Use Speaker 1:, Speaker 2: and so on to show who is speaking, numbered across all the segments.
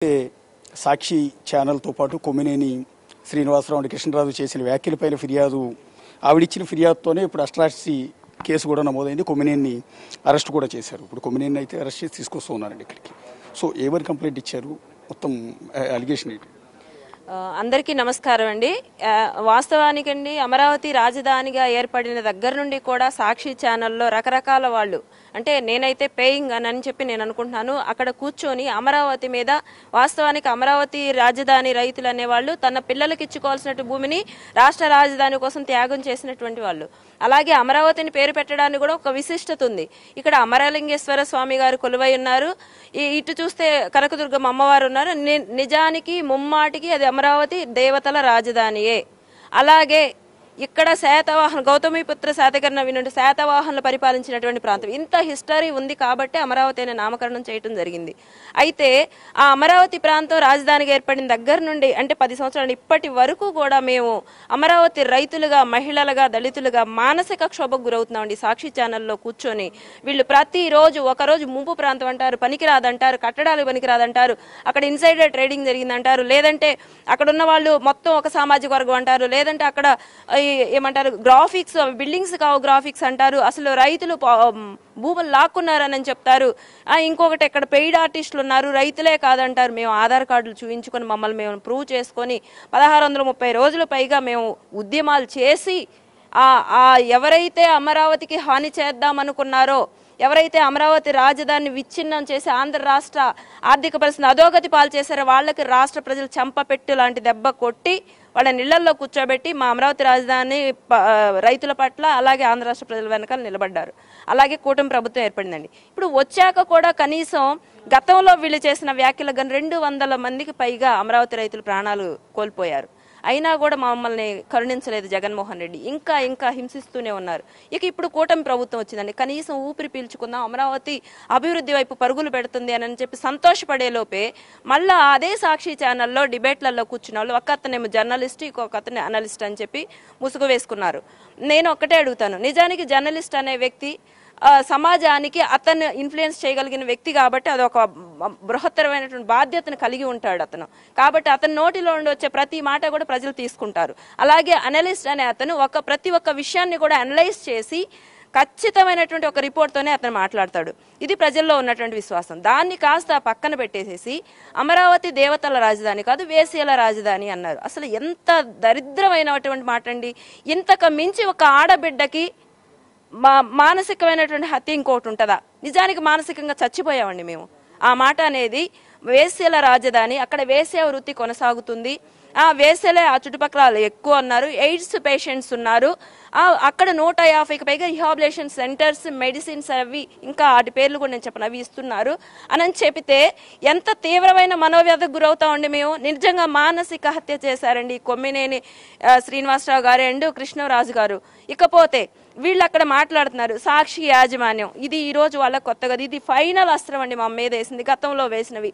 Speaker 1: సాక్షి ఛానల్తో పాటు కొమ్మినేని శ్రీనివాసరావు కృష్ణరాజు చేసిన వ్యాఖ్యలపైన ఫిర్యాదు ఆవిడిచ్చిన ఫిర్యాదుతోనే ఇప్పుడు అట్రాసిటీ కేసు కూడా నమోదైంది. కొమ్మినేని అరెస్ట్ కూడా చేశారు. ఇప్పుడు కొమ్మినేని అయితే అరెస్ట్ చేసి తీసుకొస్తూ ఉన్నారండి ఇక్కడికి. సో ఎవరు కంప్లైంట్ ఇచ్చారు, మొత్తం అలిగేషన్ ఏంటి?
Speaker 2: అందరికీ నమస్కారం అండి. వాస్తవానికండి అమరావతి రాజధానిగా ఏర్పడిన దగ్గర నుండి కూడా సాక్షి ఛానల్లో రకరకాల వాళ్ళు, అంటే నేనైతే పేయింగ్ అని చెప్పి నేను అనుకుంటున్నాను, అక్కడ కూర్చొని అమరావతి మీద, వాస్తవానికి అమరావతి రాజధాని రైతులు అనేవాళ్ళు తన పిల్లలకి ఇచ్చుకోవాల్సిన భూమిని రాష్ట్ర రాజధాని కోసం త్యాగం చేసినటువంటి వాళ్ళు. అలాగే అమరావతిని పేరు పెట్టడానికి కూడా ఒక విశిష్టత ఉంది. ఇక్కడ అమరలింగేశ్వర స్వామి గారు కొలువై ఉన్నారు, ఇటు చూస్తే కనకదుర్గమ్మ అమ్మవారు ఉన్నారు. నిజానికి ముమ్మాటికి అది అమరావతి దేవతల రాజధానియే. అలాగే ఇక్కడ శాతవాహన గౌతమిపుత్ర శాతకర్ణ వినుండి శాతవాహనులు పరిపాలించినటువంటి ప్రాంతం. ఇంత హిస్టరీ ఉంది కాబట్టి అమరావతి అనే నామకరణం చేయడం జరిగింది. అయితే ఆ అమరావతి ప్రాంతం రాజధానిగా ఏర్పడిన దగ్గర నుండి అంటే 10 సంవత్సరాలు ఇప్పటి వరకు కూడా మేము అమరావతి రైతులుగా, మహిళలుగా, దళితులుగా మానసిక క్షోభకు గురవుతున్నామండి. సాక్షి ఛానల్లో కూర్చొని వీళ్ళు ప్రతిరోజు ఒకరోజు ముంపు ప్రాంతం అంటారు, పనికిరాదంటారు, కట్టడాలు పనికిరాదంటారు, అక్కడ ఇన్సైడర్ ట్రేడింగ్ జరిగిందంటారు, లేదంటే అక్కడ ఉన్న వాళ్ళు మొత్తం ఒక సామాజిక వర్గం అంటారు, లేదంటే అక్కడ ఏమంటారు గ్రాఫిక్స్ బిల్డింగ్స్ కావు గ్రాఫిక్స్ అంటారు, అసలు రైతులు భూములు లాక్కున్నారని చెప్తారు. ఇంకొకటి ఇక్కడ పెయిడ్ ఆర్టిస్టులు ఉన్నారు, రైతులే కాదంటారు. మేము ఆధార్ కార్డులు చూపించుకొని మమ్మల్ని మేము ప్రూవ్ చేసుకొని 1630 రోజుల పైగా మేము ఉద్యమాలు చేసి ఎవరైతే అమరావతికి హాని చేద్దామనుకున్నారో, ఎవరైతే అమరావతి రాజధానిని విచ్ఛిన్నం చేసి ఆంధ్ర రాష్ట్ర ఆర్థిక పరిస్థితిని అధోగతి పాలు చేశారో వాళ్ళకి రాష్ట్ర ప్రజలు చెంపపెట్టు లాంటి దెబ్బ కొట్టి వాళ్ళ నీళ్లలో కూర్చోబెట్టి మా అమరావతి రాజధాని రైతుల పట్ల అలాగే ఆంధ్ర రాష్ట్ర ప్రజల వెనకాల నిలబడ్డారు. అలాగే కూటమి ప్రభుత్వం ఏర్పడిందండి. ఇప్పుడు వచ్చాక కూడా కనీసం గతంలో వీళ్ళు చేసిన వ్యాఖ్యలకు కానీ 200 మందికి పైగా అమరావతి రైతులు ప్రాణాలు కోల్పోయారు. అయినా కూడా మమ్మల్ని కరుణించలేదు జగన్మోహన్ రెడ్డి. ఇంకా హింసిస్తూనే ఉన్నారు. ఇప్పుడు కూటమి ప్రభుత్వం వచ్చిందండి, కనీసం ఊపిరి పీల్చుకుందాం, అమరావతి అభివృద్ధి వైపు పరుగులు పెడుతుంది అని చెప్పి సంతోషపడే లోపే మళ్ళా అదే సాక్షి ఛానల్లో డిబేట్లలో కూర్చున్న వాళ్ళు, ఒక అతనేమో జర్నలిస్ట్, ఇంకొక అతనే అనలిస్ట్ అని చెప్పి ముసుగు వేసుకున్నారు. నేను ఒక్కటే అడుగుతాను, నిజానికి జర్నలిస్ట్ అనే వ్యక్తి సమాజానికి అతను ఇన్ఫ్లుయెన్స్ చేయగలిగిన వ్యక్తి కాబట్టి అదొక బృహత్తరమైనటువంటి బాధ్యతను కలిగి ఉంటాడు అతను. కాబట్టి అతని నోటిలో ఉండి వచ్చే ప్రతి మాట కూడా ప్రజలు తీసుకుంటారు. అలాగే అనలిస్ట్ అనే అతను ప్రతి ఒక్క విషయాన్ని కూడా అనలైజ్ చేసి ఖచ్చితమైనటువంటి ఒక రిపోర్ట్తోనే అతను మాట్లాడతాడు. ఇది ప్రజల్లో ఉన్నటువంటి విశ్వాసం. దాన్ని కాస్త పక్కన పెట్టేసేసి అమరావతి దేవతల రాజధాని కాదు, వేశ్యల రాజధాని అన్నారు. అసలు ఎంత దరిద్రమైనటువంటి మాట అండి. ఇంతకు మించి ఒక ఆడబిడ్డకి మానసికమైనటువంటి హత్య ఇంకోటి ఉంటుందా? నిజానికి మానసికంగా చచ్చిపోయామండి మేము. ఆ మాట అనేది వేశ్యల రాజధాని, అక్కడ వేశ్య వృత్తి కొనసాగుతుంది. వేశ్యలే ఆ చుట్టుపక్కల ఎక్కువ ఉన్నారు, ఎయిడ్స్ పేషెంట్స్ ఉన్నారు. అక్కడ 150కి పైగా రిహాబిలేషన్ సెంటర్స్, మెడిసిన్స్ అవి ఇంకా వాటి పేర్లు కూడా నేను చెప్పను, అవి ఇస్తున్నారు అని చెబితే ఎంత తీవ్రమైన మనోవ్యాధికి గురవుతామండి మేము. నిజంగా మానసిక హత్య చేశారండి కొమ్మినేని శ్రీనివాసరావు గారు అండ్ కృష్ణరాజు గారు. ఇకపోతే వీళ్ళు అక్కడ మాట్లాడుతున్నారు సాక్షి యాజమాన్యం, ఇది ఈ రోజు వాళ్ళకి కొత్తగా, ఇది ఫైనల్ అస్త్రం అండి మా మీద వేసింది. గతంలో వేసినవి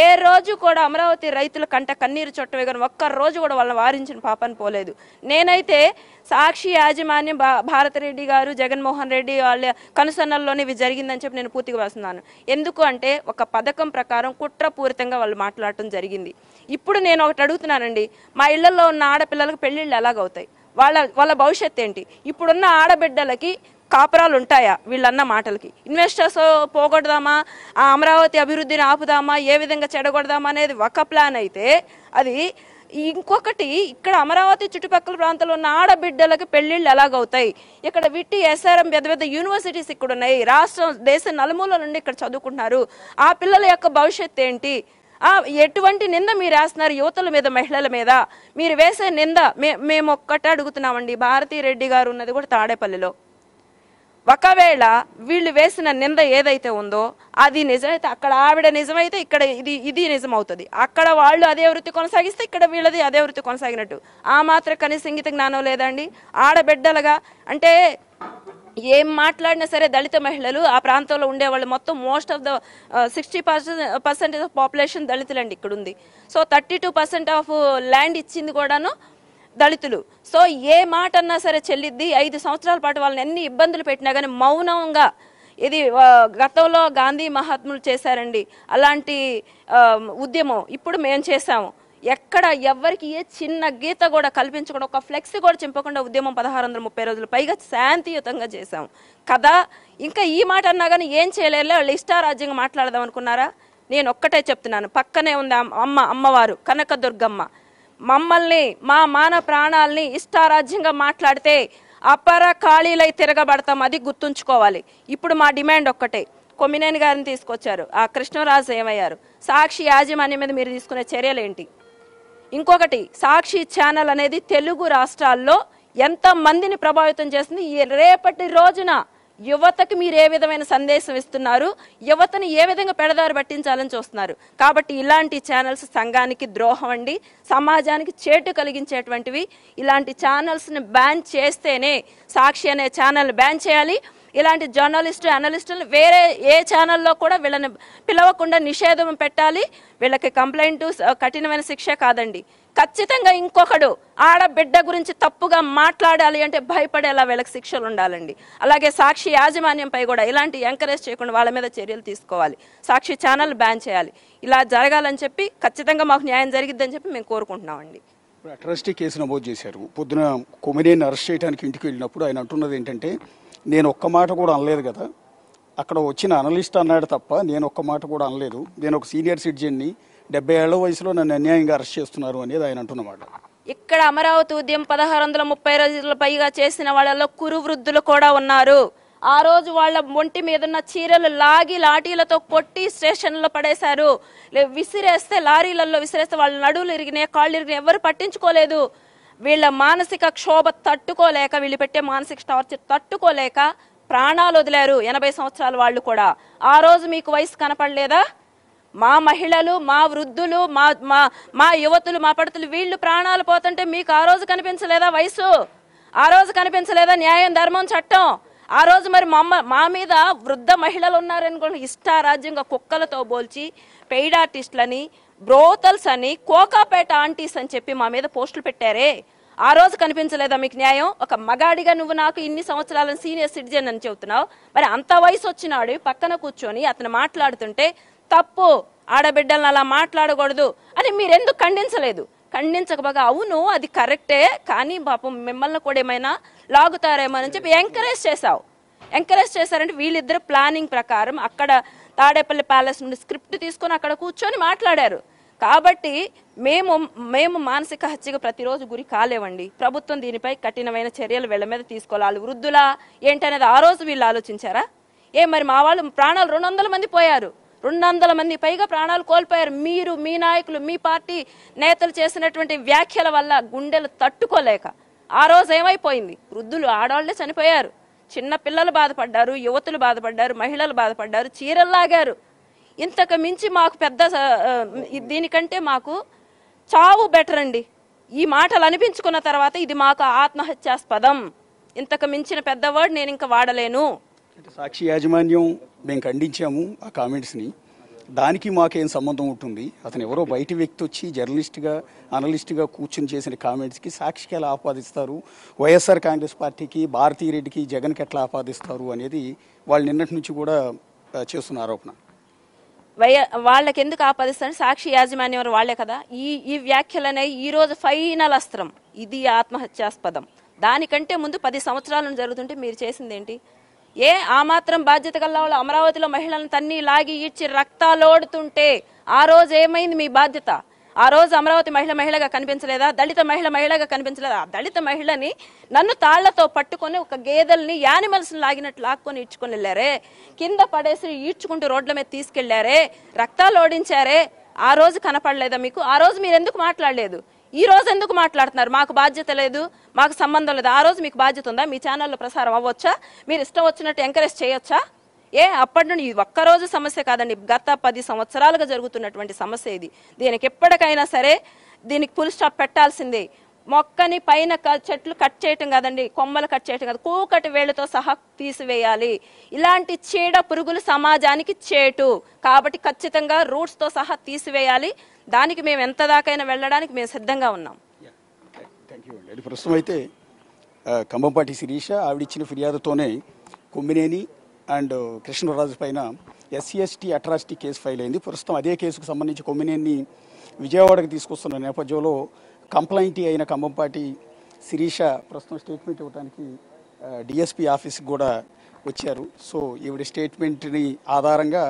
Speaker 2: ఏ రోజు కూడా అమరావతి రైతుల కంట కన్నీరు చుట్టవే కానీ ఒక్క రోజు కూడా వాళ్ళని వారించిన పాపని పోలేదు. నేనైతే సాక్షి యాజమాన్యం భారతిరెడ్డి గారు, జగన్మోహన్ రెడ్డి వాళ్ళ కనుసన్నల్లోనే ఇవి జరిగిందని చెప్పి నేను పూర్తిగా వేస్తున్నాను. ఎందుకు అంటే ఒక పథకం ప్రకారం కుట్రపూరితంగా వాళ్ళు మాట్లాడటం జరిగింది. ఇప్పుడు నేను ఒకటి అడుగుతున్నానండి, మా ఇళ్లలో ఉన్న ఆడపిల్లలకు పెళ్లిళ్ళు ఎలాగవుతాయి? వాళ్ళ భవిష్యత్తు ఏంటి? ఇప్పుడున్న ఆడబిడ్డలకి కాపురాలు ఉంటాయా వీళ్ళన్న మాటలకి? ఇన్వెస్టర్స్ పోగొడదామా, ఆ అమరావతి అభివృద్ధిని ఆపుదామా, ఏ విధంగా చెడగొడదామా అనేది ఒక ప్లాన్ అయితే, అది ఇంకొకటి ఇక్కడ అమరావతి చుట్టుపక్కల ప్రాంతాల్లో ఉన్న ఆడబిడ్డలకు పెళ్లిళ్ళు ఎలాగవుతాయి? ఇక్కడ విట్టి ఎస్ఆర్ఎం పెద్ద యూనివర్సిటీస్ ఇక్కడ ఉన్నాయి, రాష్ట్రం దేశ నలుమూల నుండి ఇక్కడ చదువుకుంటున్నారు. ఆ పిల్లల యొక్క భవిష్యత్తు ఏంటి? ఎటువంటి నింద మీరు వేస్తున్నారు యువతల మీద, మహిళల మీద? మీరు వేసే నింద మేము ఒక్కటే అడుగుతున్నామండి. భారతిరెడ్డి గారు ఉన్నది కూడా తాడేపల్లిలో. ఒకవేళ వీళ్ళు వేసిన నింద ఏదైతే ఉందో అది నిజమైతే, అక్కడ ఆవిడ నిజమైతే ఇక్కడ ఇది నిజమవుతుంది. అక్కడ వాళ్ళు అదే వృత్తి కొనసాగిస్తే ఇక్కడ వీళ్ళది అదే వృత్తి కొనసాగినట్టు. ఆ మాత్రం కనీస ఇంగిత జ్ఞానం లేదండి. ఆడబిడ్డలుగా అంటే ఏం మాట్లాడినా సరే దళిత మహిళలు ఆ ప్రాంతంలో ఉండేవాళ్ళు మొత్తం most of the 60% of population దళితులండి ఇక్కడ ఉంది. సో 32% ఆఫ్ ల్యాండ్ ఇచ్చింది కూడాను దళితులు. సో ఏ మాట అన్నా సరే చెల్లిద్ది. 5 సంవత్సరాల పాటు వాళ్ళని ఎన్ని ఇబ్బందులు పెట్టినా కానీ మౌనంగా ఇది గతంలో గాంధీ మహాత్ములు చేశారండి అలాంటి ఉద్యమం, ఇప్పుడు మేము చేశాము. ఎక్కడ ఎవ్వరికి ఏ చిన్న గీత కూడా కల్పించకుండా, ఒక ఫ్లెక్స్ కూడా చింపకుండా ఉద్యమం 1630 రోజులు పైగా శాంతియుతంగా చేశాం కదా. ఇంకా ఈ మాట అన్నా కానీ ఏం చేయలేరు, వాళ్ళు ఇష్టారాజ్యంగా మాట్లాడదాం అనుకున్నారా? నేను ఒక్కటే చెప్తున్నాను, పక్కనే ఉంది అమ్మవారు కనకదుర్గమ్మ. మమ్మల్ని మా మాన ప్రాణాలని ఇష్టారాజ్యంగా మాట్లాడితే అపర ఖాళీలై తిరగబడతాం, అది గుర్తుంచుకోవాలి. ఇప్పుడు మా డిమాండ్ ఒక్కటే, కొమ్మినేని గారిని తీసుకొచ్చారు, ఆ కృష్ణరాజు ఏమయ్యారు, సాక్షి యాజమాన్యం మీద మీరు తీసుకునే చర్యలు ఏంటి? ఇంకొకటి, సాక్షి ఛానల్ అనేది తెలుగు రాష్ట్రాల్లో ఎంత మందిని ప్రభావితం చేస్తుంది, రేపటి రోజున యువతకి మీరు ఏ విధమైన సందేశం ఇస్తున్నారు, యువతని ఏ విధంగా పెడదారి పట్టించాలని చూస్తున్నారు. కాబట్టి ఇలాంటి ఛానల్స్ సంఘానికి ద్రోహం అండి, సమాజానికి చేటు కలిగించేటువంటివి. ఇలాంటి ఛానల్స్ని బ్యాన్ చేస్తేనే, సాక్షి అనే ఛానల్ బ్యాన్ చేయాలి. ఇలాంటి జర్నలిస్టు అనలిస్టులు వేరే ఏ ఛానల్లో కూడా వీళ్ళని పిలవకుండా నిషేధం పెట్టాలి. వీళ్ళకి కంప్లైంట్ కఠినమైన శిక్ష కాదండి, ఖచ్చితంగా ఇంకొకడు ఆడబిడ్డ గురించి తప్పుగా మాట్లాడాలి అంటే భయపడేలా వీళ్ళకి శిక్షలు ఉండాలండి. అలాగే సాక్షి యాజమాన్యంపై కూడా ఇలాంటి ఎంకరేజ్ చేయకుండా వాళ్ళ మీద చర్యలు తీసుకోవాలి. సాక్షి ఛానల్ బ్యాన్ చేయాలి. ఇలా జరగాలని చెప్పి ఖచ్చితంగా మాకు న్యాయం జరిగిద్దని చెప్పి మేము కోరుకుంటున్నామండి.
Speaker 1: అట్రాసిటీ కేసు నమోదు చేశారు. పొద్దున కొమ్మినేని అరెస్ట్ చేయడానికి ఇంటికి వెళ్ళినప్పుడు ఆయన అంటున్నది ఏంటంటే, నేను ఒక్క మాట కూడా అనలేదు కదా, అక్కడ వచ్చిన అనలిస్ట్ అన్నాడు తప్ప నేను ఒక్క మాట కూడా అనలేదు, నేను ఒక సీనియర్ సిటిజన్ని, 70 ఏళ్ల వయసులో నన్ను అన్యాయంగా అరెస్ట్ చేస్తున్నారు అనేది ఆయన అంటున్నమాట.
Speaker 2: ఇక్కడ అమరావతి ఉద్యమం 1630 రోజుల పైగా చేసిన వాళ్ళలో కురు వృద్ధులు కూడా ఉన్నారు. ఆ రోజు వాళ్ళ ఒంటి మీద ఉన్న చీరలు లాగి లాఠీలతో కొట్టి స్టేషన్లో పడేశారు. విసిరేస్తే, లారీలలో విసిరేస్తే వాళ్ళ నడువులు ఇరిగినాయి, కాళ్ళు ఇరిగినాయి, ఎవరు పట్టించుకోలేదు. వీళ్ళ మానసిక క్షోభ తట్టుకోలేక, వీళ్ళు పెట్టే మానసిక టార్చర్ తట్టుకోలేక ప్రాణాలు వదిలారు 80 సంవత్సరాల వాళ్ళు కూడా. ఆ రోజు మీకు వయసు కనపడలేదా? మా మహిళలు, మా వృద్ధులు, మా మా మా యువతులు, మా పడతలు వీళ్ళు ప్రాణాలు పోతుంటే మీకు ఆ రోజు కనిపించలేదా వయసు? ఆ రోజు కనిపించలేదా న్యాయం, ధర్మం, చట్టం? ఆ రోజు మరి మా మీద వృద్ధ మహిళలు ఉన్నారనుకోండి, ఇష్టారాజ్యంగా కుక్కలతో పోల్చి పెయిడ్ ఆర్టిస్టులని, బ్రోతల్స్ అని, కోకాపేట ఆంటీస్ అని చెప్పి మా మీద పోస్టులు పెట్టారే. ఆ రోజు కనిపించలేదా మీకు న్యాయం? ఒక మగాడిగా నువ్వు నాకు ఇన్ని సంవత్సరాల సీనియర్ సిటిజన్ అని చెబుతున్నావు, మరి అంత వయసు వచ్చినాడు పక్కన కూర్చొని అతను మాట్లాడుతుంటే తప్పు, ఆడబిడ్డలను అలా మాట్లాడకూడదు అని మీరెందుకు ఖండించలేదు? ఖండించకపోగా అవును అది కరెక్టే, కానీ పాపం మిమ్మల్ని కూడా ఏమైనా లాగుతారేమో అని చెప్పి ఎంకరేజ్ చేశావు. ఎంకరేజ్ చేశారంటే వీళ్ళిద్దరు ప్లానింగ్ ప్రకారం అక్కడ తాడేపల్లి ప్యాలెస్ నుండి స్క్రిప్ట్ తీసుకొని అక్కడ కూర్చొని మాట్లాడారు. కాబట్టి మేము మానసిక హత్యకు ప్రతిరోజు గురి కాలేవండి. ప్రభుత్వం దీనిపై కఠినమైన చర్యలు వీళ్ళ మీద తీసుకోవాలి. వృద్ధులా ఏంటనేది ఆ రోజు వీళ్ళు ఆలోచించారా? మరి మా వాళ్ళు ప్రాణాలు 200 మంది పోయారు, 200 మంది పైగా ప్రాణాలు కోల్పోయారు. మీరు, మీ నాయకులు, మీ పార్టీ నేతలు చేసినటువంటి వ్యాఖ్యల వల్ల గుండెలు తట్టుకోలేక ఆ రోజు ఏమైపోయింది? వృద్ధులు, ఆడవాళ్లే చనిపోయారు, చిన్న పిల్లలు బాధపడ్డారు, యువతులు బాధపడ్డారు, మహిళలు బాధపడ్డారు, చీరలు లాగారు. ఇంతకు మించి మాకు పెద్ద దీనికంటే మాకు చావు బెటర్ అండి. ఈ మాటలు అనిపించుకున్న తర్వాత ఇది మాకు ఆత్మహత్యాస్పదం. ఇంతకు మించిన పెద్ద వర్డ్ నేను ఇంకా వాడలేను.
Speaker 1: సాక్షి యాజమాన్యం మేము ఖండించాము ఆ కామెంట్స్ని, దానికి మాకేం సంబంధం ఉంటుంది? అతను ఎవరో బయటి వ్యక్తి వచ్చి జర్నలిస్ట్గా, అనలిస్ట్గా కూర్చుని చేసిన కామెంట్స్కి సాక్షికి ఎలా ఆపాదిస్తారు, వైఎస్ఆర్ కాంగ్రెస్ పార్టీకి, భారతీరెడ్డికి, జగన్కి ఎట్లా ఆపాదిస్తారు అనేది వాళ్ళు నిన్నటి నుంచి కూడా చేస్తున్న ఆరోపణ.
Speaker 2: వాళ్ళకి ఎందుకు ఆపాదిస్తారు? సాక్షి యాజమాన్యం వాళ్లే కదా. ఈ వ్యాఖ్యలనే ఈ రోజు ఫైనల్ అస్త్రం. ఇది ఆత్మహత్యాస్పదం. దానికంటే ముందు 10 సంవత్సరాలు జరుగుతుంటే మీరు చేసింది ఏంటి? ఆ మాత్రం బాధ్యత గల వాళ్ళు అమరావతిలో మహిళలను తన్ని లాగి ఈడ్చి రక్తాలోడుతుంటే ఆ రోజు ఏమైంది మీ బాధ్యత? ఆ రోజు అమరావతి మహిళగా కనిపించలేదా? దళిత మహిళగా కనిపించలేదా? దళిత మహిళని నన్ను తాళ్లతో పట్టుకొని ఒక గేదెల్ని, యానిమల్స్ లాగినట్టు లాక్కొని ఈడ్చుకొని వెళ్ళారే, కింద పడేసి ఈడ్చుకుంటూ రోడ్ల మీద తీసుకెళ్లారే, రక్తాలు ఓడించారే. ఆ రోజు కనపడలేదా మీకు? ఆ రోజు మీరు ఎందుకు మాట్లాడలేదు? ఈ రోజు ఎందుకు మాట్లాడుతున్నారు? మాకు బాధ్యత లేదు, మాకు సంబంధం లేదు. ఆ రోజు మీకు బాధ్యత ఉందా? మీ ఛానల్లో ప్రసారం అవ్వచ్చా? మీరు ఇష్టం వచ్చినట్టు ఎంకరేజ్ చేయొచ్చా? అప్పటి నుండి ఇది ఒక్కరోజు సమస్య కాదండి, గత 10 సంవత్సరాలుగా జరుగుతున్నటువంటి సమస్య ఇది. దీనికి ఎప్పటికైనా సరే దీనికి ఫుల్ స్టాప్ పెట్టాల్సిందే. మొక్కని పైన చెట్లు కట్ చేయటం కాదండి, కొమ్మలు కట్ చేయటం కాదు, కూకటి వేళ్లతో సహా తీసివేయాలి. ఇలాంటి చీడ పురుగులు సమాజానికి చేటు కాబట్టి ఖచ్చితంగా రూట్స్తో సహా తీసివేయాలి. దానికి మేము ఎంత దాకైనా వెళ్ళడానికి మేము సిద్ధంగా ఉన్నాం.
Speaker 1: ప్రస్తుతం అయితే కంబంపాటి శిరీష ఆవిడిచ్చిన ఫిర్యాదుతోనే కొమ్మినేని, అండ్ కృష్ణరాజు పైన SC/ST అట్రాసిటీ కేసు ఫైల్ అయింది. ప్రస్తుతం అదే కేసుకు సంబంధించి కొమ్మినేని విజయవాడకు తీసుకొస్తున్న నేపథ్యంలో కంప్లైంటీ అయిన కంబంపాటి శిరీష ప్రస్తుతం స్టేట్మెంట్ ఇవ్వడానికి DSP ఆఫీస్కి కూడా వచ్చారు. సో ఈవిడ స్టేట్మెంట్ని ఆధారంగా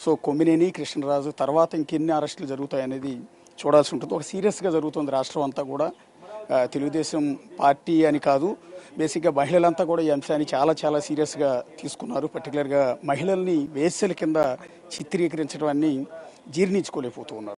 Speaker 1: సో కొమ్మినేని కృష్ణరాజు తర్వాత ఇంకెన్ని అరెస్టులు జరుగుతాయనేది చూడాల్సి ఉంటుంది. ఒక సీరియస్గా జరుగుతుంది రాష్ట్రం అంతా కూడా. తెలుగుదేశం పార్టీ అని కాదు, బేసిక్గా మహిళలంతా కూడా ఈ అంశాన్ని చాలా చాలా సీరియస్గా తీసుకున్నారు. పర్టికులర్గా మహిళల్ని వేశ్యల కింద చిత్రీకరించడం అన్ని జీర్ణించుకోలేకపోతూ ఉన్నారు.